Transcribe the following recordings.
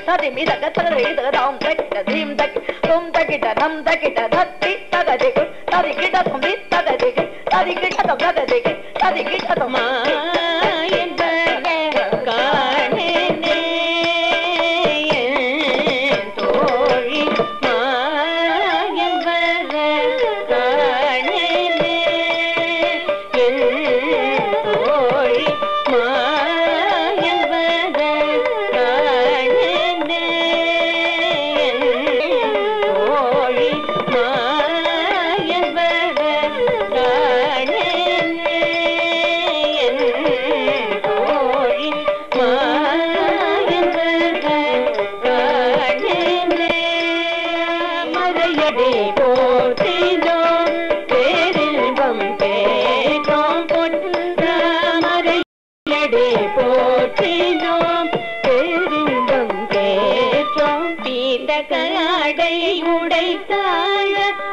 ததி me தக தகதை தகதாம் தகிட theme தகி தும் தகிட நம் தகிட தத்தி தகதிகு ததி கிட தும்பி தகதிகு ததி கிட தும் தகதிகு ததி கிட தும்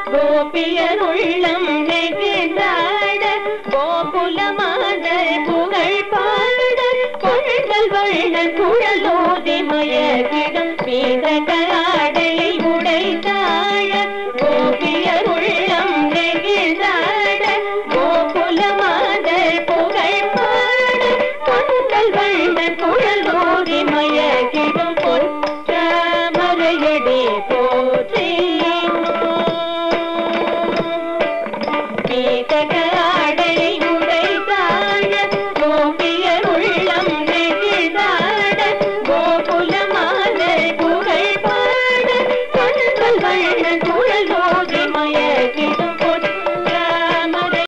கோபியர் உள்ளம் நெகிழ்ந்தாட கோகுல மாதர் புகழ் பாட கொள்கள் வள்ளல் குழலோதி மயக்கிடம்